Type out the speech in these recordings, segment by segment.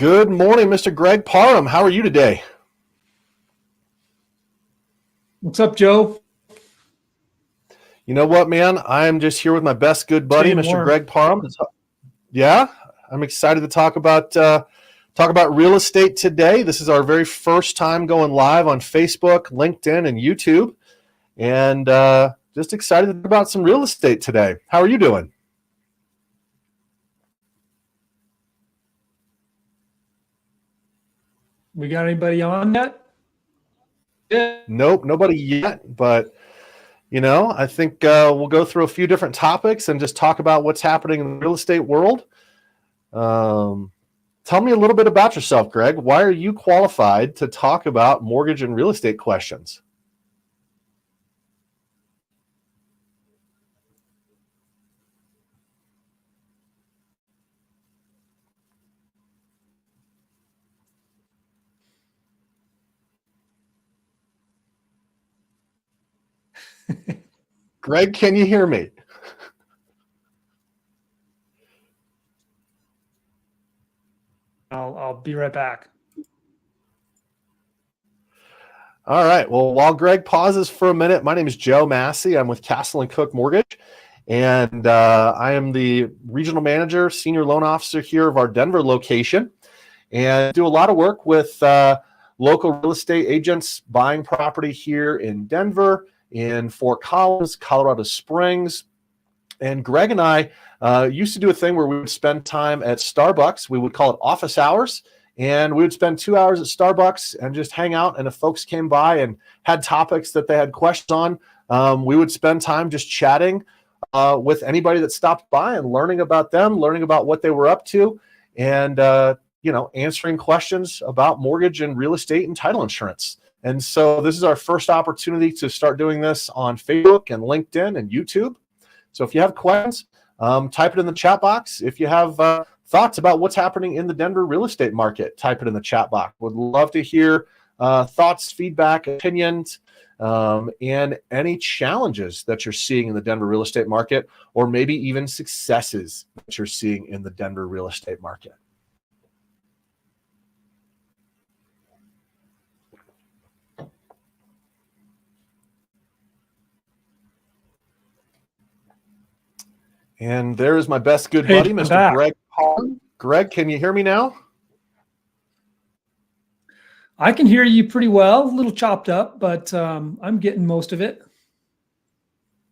Good morning, Mr. Greg Parham. How are you today? What's up, Joe? You know what, man? I'm just here with my best good buddy, Staying Mr. warm. Greg Parham. Yeah, I'm excited to talk about real estate today. This is our very first time going live on Facebook, LinkedIn, and YouTube, and just excited to talk about some real estate today. How are you doing? We got anybody on yet? Yeah. Nope, nobody yet, but I think we'll go through a few different topics and just talk about what's happening in the real estate world. Tell me a little bit about yourself, Greg. Why are you qualified to talk about mortgage and real estate questions? Greg, can you hear me? I'll be right back. All right. Well, while Greg pauses for a minute, my name is Joe Massey. I'm with Castle & Cook Mortgage, and I am the regional manager, senior loan officer here of our Denver location, and do a lot of work with local real estate agents buying property here in Denver, in Fort Collins, Colorado Springs. And Greg and I used to do a thing where we would spend time at Starbucks. We would call it office hours. And we would spend 2 hours at Starbucks and just hang out. And if folks came by and had topics that they had questions on, we would spend time just chatting with anybody that stopped by and learning about them, learning about what they were up to, and answering questions about mortgage and real estate and title insurance. And so this is our first opportunity to start doing this on Facebook and LinkedIn and YouTube. So if you have questions, type it in the chat box. If you have thoughts about what's happening in the Denver real estate market, type it in the chat box. Would love to hear thoughts, feedback, opinions, and any challenges that you're seeing in the Denver real estate market, or maybe even successes that you're seeing in the Denver real estate market. And there is my best good buddy, Mr. Greg Parham. Greg, can you hear me now? I can hear you pretty well, a little chopped up, but I'm getting most of it.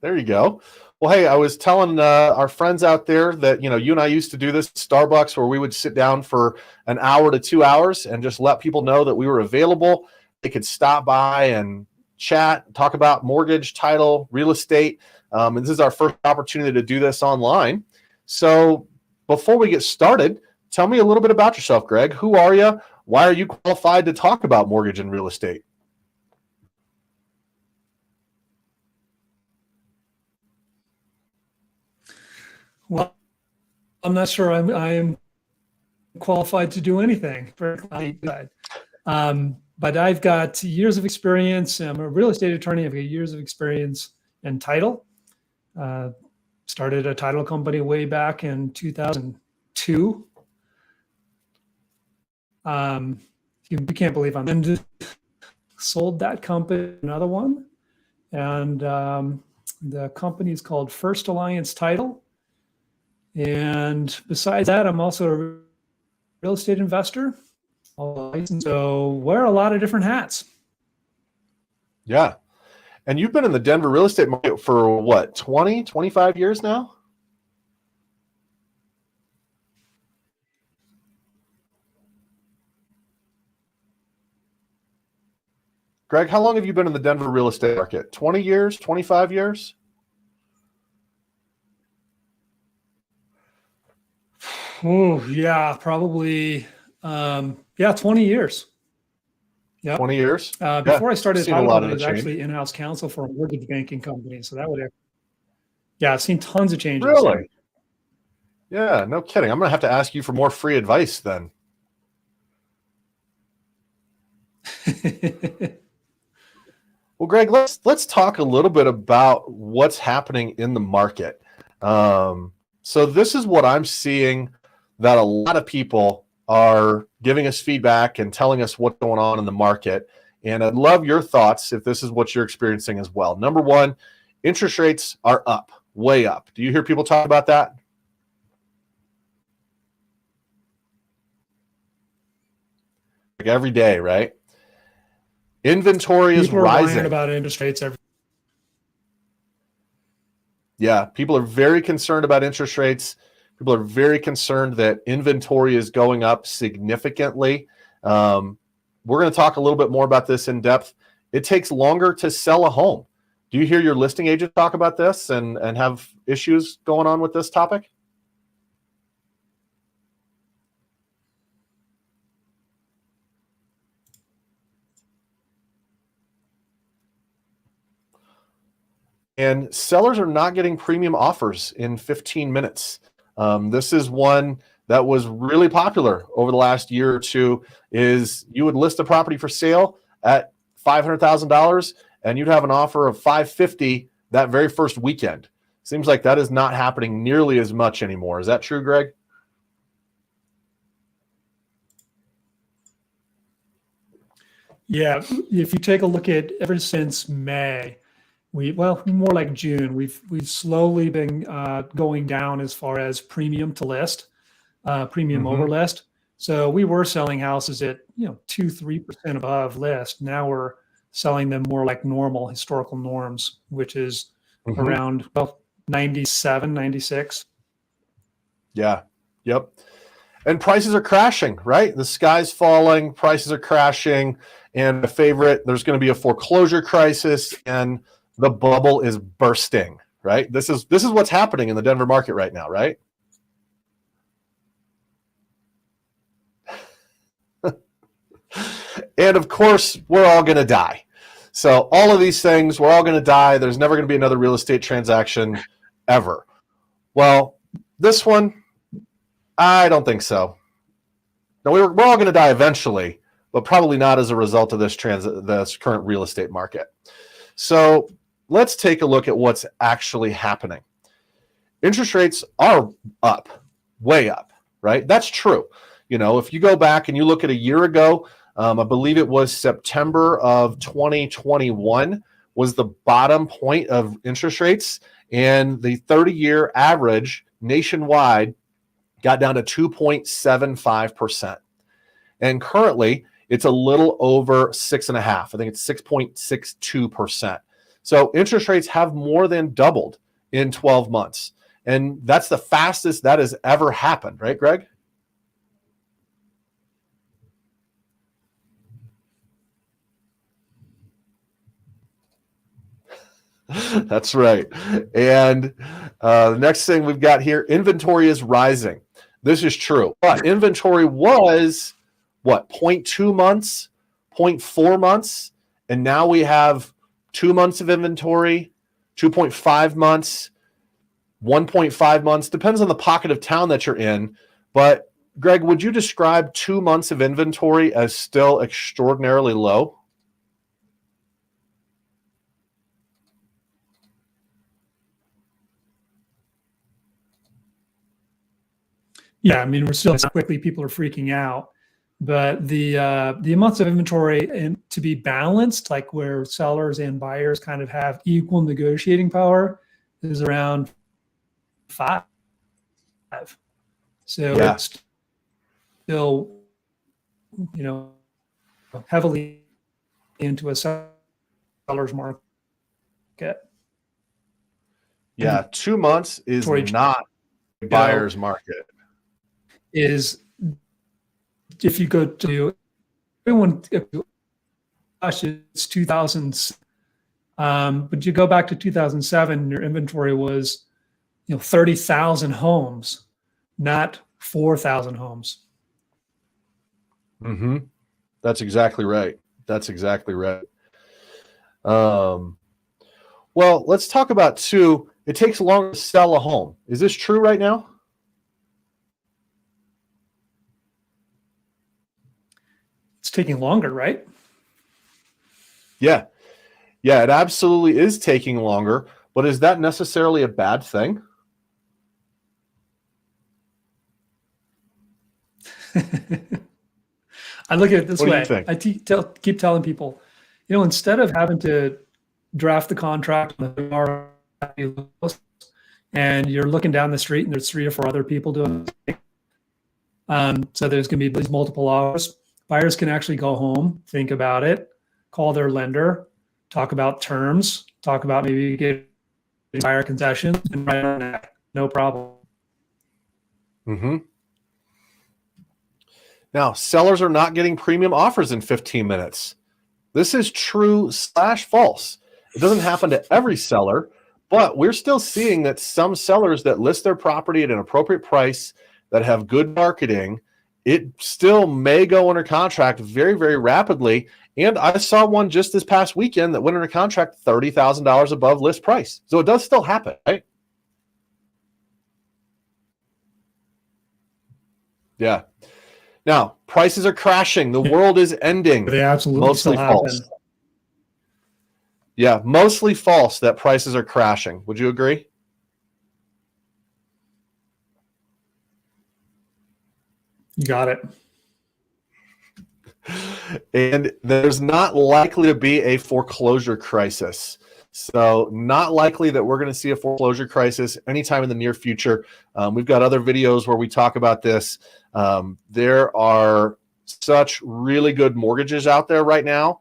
There you go. Well, hey, I was telling our friends out there that, you and I used to do this at Starbucks where we would sit down for an hour to 2 hours and just let people know that we were available. They could stop by and chat, talk about mortgage, title, real estate. And this is our first opportunity to do this online. So before we get started, tell me a little bit about yourself, Greg. Who are you? Why are you qualified to talk about mortgage and real estate? Well, I'm not sure I am qualified to do anything. But I've got years of experience. I'm a real estate attorney. I've got years of experience in title. Started a title company way back in 2002. You can't believe sold that company, another one. And the company is called First Alliance Title. And besides that, I'm also a real estate investor. So wear a lot of different hats. Yeah. And you've been in the Denver real estate market for what, 20, 25 years now? Greg, how long have you been in the Denver real estate market? 20 years, 25 years? Oh, yeah, probably. 20 years. Yeah, 20 years. Before I started title, I was actually in-house counsel for a mortgage banking company. So that would have, I've seen tons of changes. Really? Yeah, no kidding. I'm going to have to ask you for more free advice then. Well, Greg, let's talk a little bit about what's happening in the market. So this is what I'm seeing that a lot of people are giving us feedback and telling us what's going on in the market. And I'd love your thoughts if this is what you're experiencing as well. Number one, interest rates are up, way up. Do you hear people talk about that? Like every day, right? Inventory is People are rising. whining about interest rates Yeah, people are very concerned about interest rates. People are very concerned that inventory is going up significantly. We're going to talk a little bit more about this in depth. It takes longer to sell a home. Do you hear your listing agent talk about this and have issues going on with this topic? And sellers are not getting premium offers in 15 minutes. This is one that was really popular over the last year or two. Is you would list a property for sale at $500,000 and you'd have an offer of $550,000 that very first weekend. Seems like that is not happening nearly as much anymore. Is that true, Greg? Yeah, if you take a look at ever since May, well, more like June, we've slowly been going down as far as premium to list, premium over list. So we were selling houses at 2-3% above list. Now we're selling them more like normal historical norms, which is around 97, 96. Yeah. Yep. And prices are crashing, right? The sky's falling, prices are crashing, and a favorite, there's going to be a foreclosure crisis, and the bubble is bursting, right? This is what's happening in the Denver market right now, right? And of course, we're all going to die. So all of these things, we're all going to die. There's never going to be another real estate transaction ever. Well, this one, I don't think so. No, we're all going to die eventually, but probably not as a result of this current real estate market. So let's take a look at what's actually happening. Interest rates are up, way up, right? That's true. If you go back and you look at a year ago, I believe it was September of 2021 was the bottom point of interest rates, and the 30-year average nationwide got down to 2.75%. And currently, it's a little over 6.5%. I think it's 6.62%. So interest rates have more than doubled in 12 months. And that's the fastest that has ever happened, right, Greg? That's right. And the next thing we've got here, inventory is rising. This is true. But inventory was, 0.2 months, 0.4 months, and now we have 2 months of inventory, 2.5 months, 1.5 months. Depends on the pocket of town that you're in. But, Greg, would you describe 2 months of inventory as still extraordinarily low? Yeah, I mean, we're still quickly people are freaking out, but the amounts of inventory and to be balanced, like where sellers and buyers kind of have equal negotiating power, is around 5. So Yeah. it's still, heavily into a seller's market. Yeah, 2 months is not a buyer's market. Is if you go to everyone, gosh, it's 2000s, but you go back to 2007, your inventory was 30,000 homes, not 4,000 homes. That's exactly right. That's exactly right. Well, let's talk about too. It takes longer to sell a home. Is this true right now? It's taking longer, right? Yeah. Yeah, it absolutely is taking longer, but is that necessarily a bad thing? I look at it this What do you way. think? I keep telling people, instead of having to draft the contract and you're looking down the street and there's 3 or 4 other people doing it. So there's going to be these multiple offers. Buyers can actually go home, think about it, call their lender, talk about terms, talk about maybe get buyer concessions, and write on that. No problem. Mm-hmm. Now, sellers are not getting premium offers in 15 minutes. This is true/false. It doesn't happen to every seller, but we're still seeing that some sellers that list their property at an appropriate price, that have good marketing, it still may go under contract very, very rapidly. And I saw one just this past weekend that went under contract $30,000 above list price. So it does still happen, right? Yeah. Now, prices are crashing. The world is ending. They absolutely Mostly still false. happen. Yeah, mostly false that prices are crashing. Would you agree? You got it. And there's not likely to be a foreclosure crisis. So not likely that we're going to see a foreclosure crisis anytime in the near future. We've got other videos where we talk about this. There are such really good mortgages out there right now,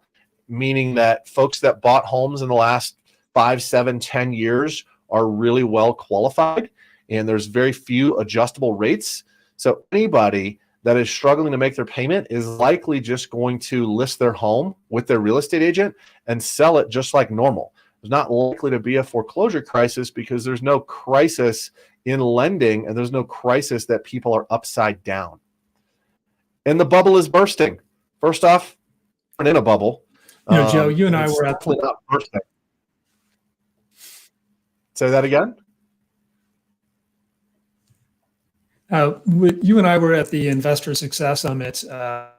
meaning that folks that bought homes in the last 5, 7, 10 years are really well qualified, and there's very few adjustable rates. So anybody that is struggling to make their payment is likely just going to list their home with their real estate agent and sell it just like normal. There's not likely to be a foreclosure crisis because there's no crisis in lending and there's no crisis that people are upside down. And the bubble is bursting. First off, we're in a bubble. Joe, you and I were at not bursting. Say that again? You and I were at the Investor Success Summit a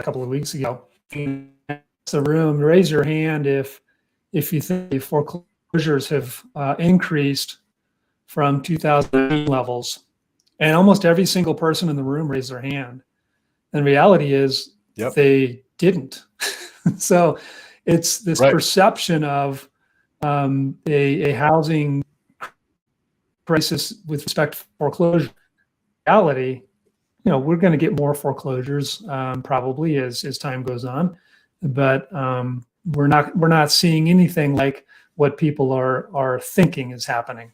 couple of weeks ago. In the room, raise your hand if you think the foreclosures have increased from 2009 levels. And almost every single person in the room raised their hand. And the reality is they didn't. So it's this perception of a housing crisis with respect to foreclosure. Reality, we're going to get more foreclosures probably as time goes on, but we're not seeing anything like what people are thinking is happening.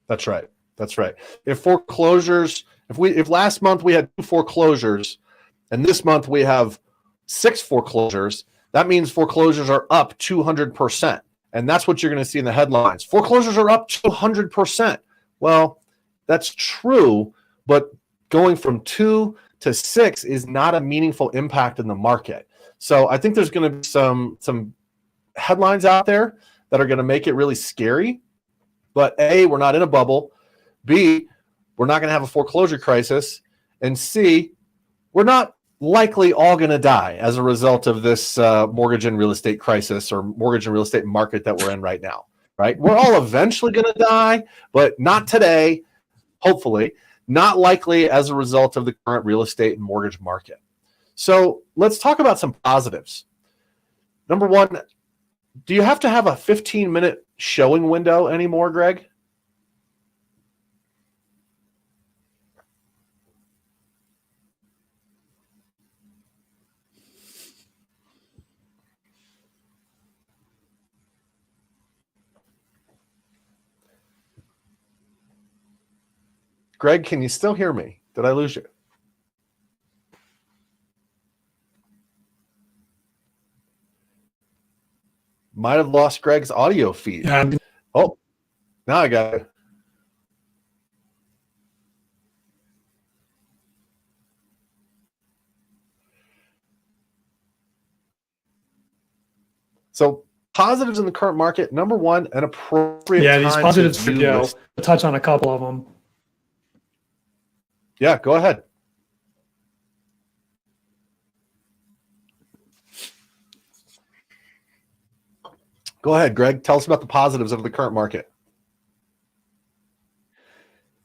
That's right. That's right. If last month we had 2 foreclosures and this month we have 6 foreclosures, that means foreclosures are up 200%. And that's what you're going to see in the headlines. Foreclosures are up 200%. Well, that's true, but going from 2 to 6 is not a meaningful impact in the market. So I think there's going to be some headlines out there that are going to make it really scary. But A, we're not in a bubble. B, we're not going to have a foreclosure crisis. And C, we're not likely all going to die as a result of this mortgage and real estate crisis or mortgage and real estate market that we're in right now, right? We're all eventually going to die, but not today. Hopefully, not likely as a result of the current real estate and mortgage market. So let's talk about some positives. Number one, do you have to have a 15-minute showing window anymore, Greg? Greg, can you still hear me? Did I lose you? Might have lost Greg's audio feed. Yeah. Oh, now I got it. So positives in the current market. Number one, an appropriate time. These positives to for view Joe. list. I'll touch on a couple of them. Yeah, go ahead. Go ahead, Greg. Tell us about the positives of the current market.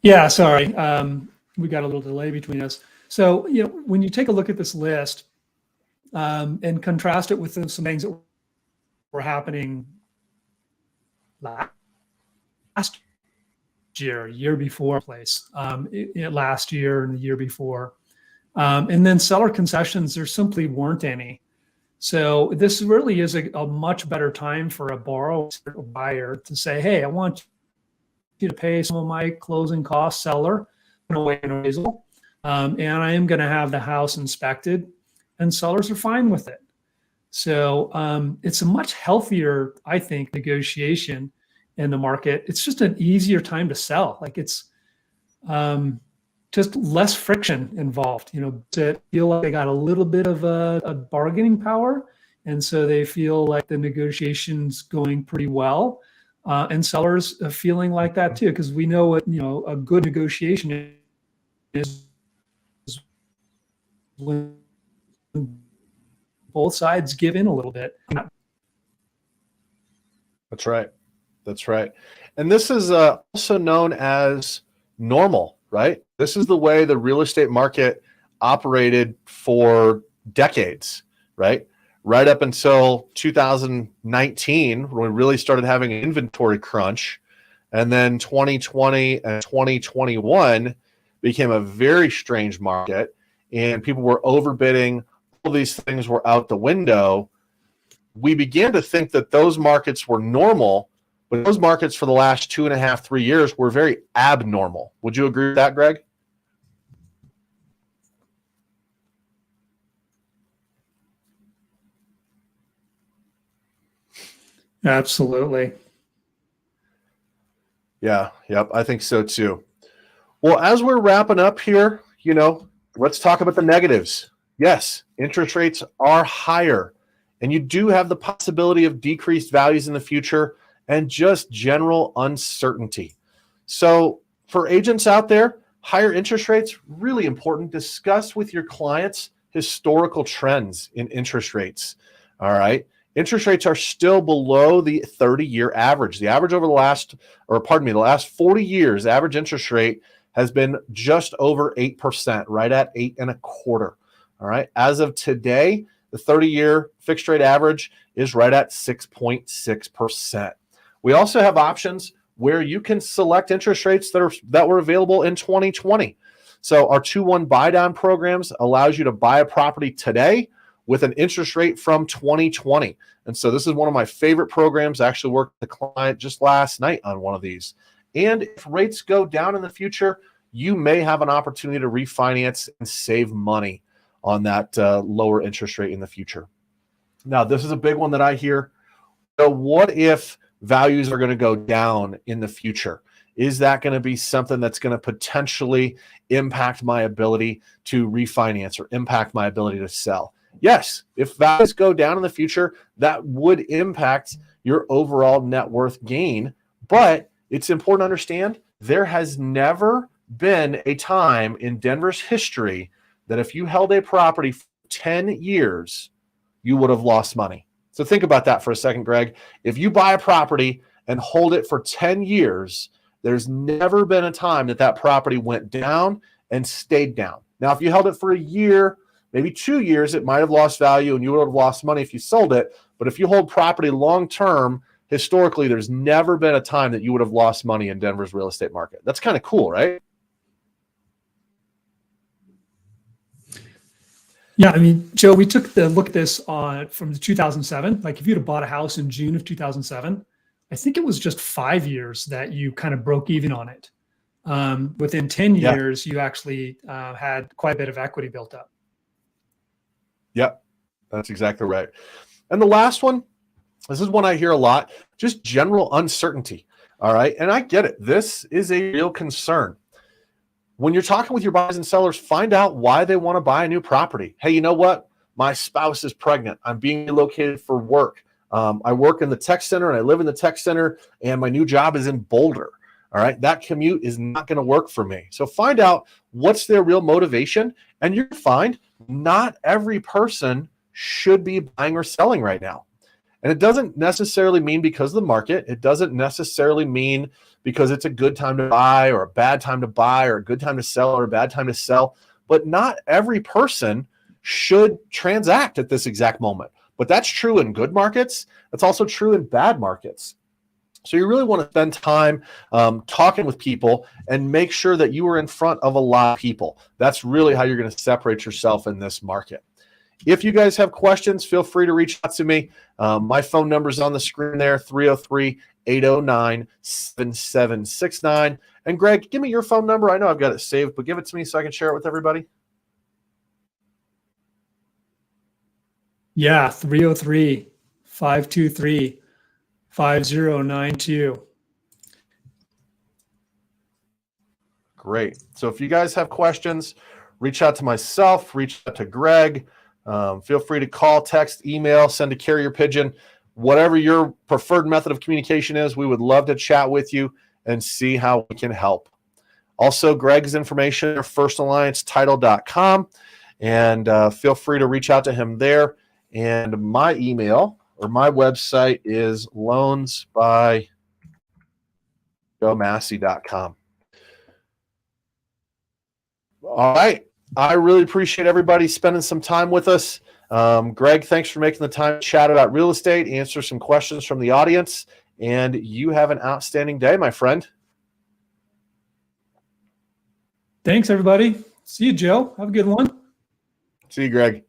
Yeah, sorry. We got a little delay between us. So, when you take a look at this list and contrast it with some things that were happening last year before, last year and the year before, and then seller concessions, there simply weren't any. So this really is a much better time for a borrower or buyer to say, hey, I want you to pay some of my closing costs, seller, in a way and appraisal, and I am going to have the house inspected, and sellers are fine with it. So it's a much healthier, I think, negotiation in the market. It's just an easier time to sell. Like it's just less friction involved, to feel like they got a little bit of a bargaining power. And so they feel like the negotiation's going pretty well. And sellers are feeling like that too, because we know what, a good negotiation is when both sides give in a little bit. That's right. That's right. And this is also known as normal, right? This is the way the real estate market operated for decades, right? Right up until 2019, when we really started having an inventory crunch. And then 2020 and 2021 became a very strange market, and people were overbidding. All these things were out the window. We began to think that those markets were normal, but those markets for the last 2.5, 3 years were very abnormal. Would you agree with that, Greg? Absolutely. Yeah, yep, I think so too. Well, as we're wrapping up here, let's talk about the negatives. Yes, interest rates are higher, and you do have the possibility of decreased values in the future and just general uncertainty. So for agents out there, higher interest rates, really important. Discuss with your clients historical trends in interest rates. All right. Interest rates are still below the 30-year average. The average over the last 40 years, average interest rate has been just over 8%, right at 8.25%. All right. As of today, the 30-year fixed rate average is right at 6.6%. We also have options where you can select interest rates that were available in 2020. So our 2-1 buy down programs allows you to buy a property today with an interest rate from 2020. And so this is one of my favorite programs. I actually worked with a client just last night on one of these. And if rates go down in the future, you may have an opportunity to refinance and save money on that lower interest rate in the future. Now, this is a big one that I hear. So what if values are going to go down in the future? Is that going to be something that's going to potentially impact my ability to refinance or impact my ability to sell? Yes, if values go down in the future, that would impact your overall net worth gain. But it's important to understand there has never been a time in Denver's history that if you held a property for 10 years, you would have lost money. So think about that for a second, Greg. If you buy a property and hold it for 10 years, there's never been a time that property went down and stayed down. Now, if you held it for a year, maybe 2 years, it might have lost value and you would have lost money if you sold it. But if you hold property long-term, historically, there's never been a time that you would have lost money in Denver's real estate market. That's kind of cool, right? Yeah, I mean, Joe, we took the look at this from 2007. Like if you'd have bought a house in June of 2007, I think it was just 5 years that you kind of broke even on it. Within 10 years, you actually had quite a bit of equity built up. Yep, that's exactly right. And the last one, this is one I hear a lot, just general uncertainty. All right. And I get it. This is a real concern. When you're talking with your buyers and sellers, find out why they want to buy a new property. Hey, you know what? My spouse is pregnant. I'm being relocated for work. I work in the tech center and I live in the tech center and my new job is in Boulder. All right. That commute is not going to work for me. So find out what's their real motivation, and you're going to find not every person should be buying or selling right now. And it doesn't necessarily mean because of the market. It doesn't necessarily mean because it's a good time to buy or a bad time to buy or a good time to sell or a bad time to sell. but not every person should transact at this exact moment. But that's true in good markets. That's also true in bad markets. So you really want to spend time talking with people and make sure that you are in front of a lot of people. That's really how you're going to separate yourself in this market. If you guys have questions, feel free to reach out to me. My phone number is on the screen there, 303-809-7769. And Greg, give me your phone number. I know I've got it saved, but give it to me so I can share it with everybody. Yeah, 303-523-5092. Great. So if you guys have questions, reach out to myself, reach out to Greg. Feel free to call, text, email, send a carrier pigeon, whatever your preferred method of communication is. We would love to chat with you and see how we can help. Also, Greg's information, firstalliancetitle.com, and feel free to reach out to him there. And my email or my website is loansbyjoemassey.com. All right. I really appreciate everybody spending some time with us. Greg, thanks for making the time to chat about real estate, answer some questions from the audience, and you have an outstanding day, my friend. Thanks, everybody. See you, Joe. Have a good one. See you, Greg.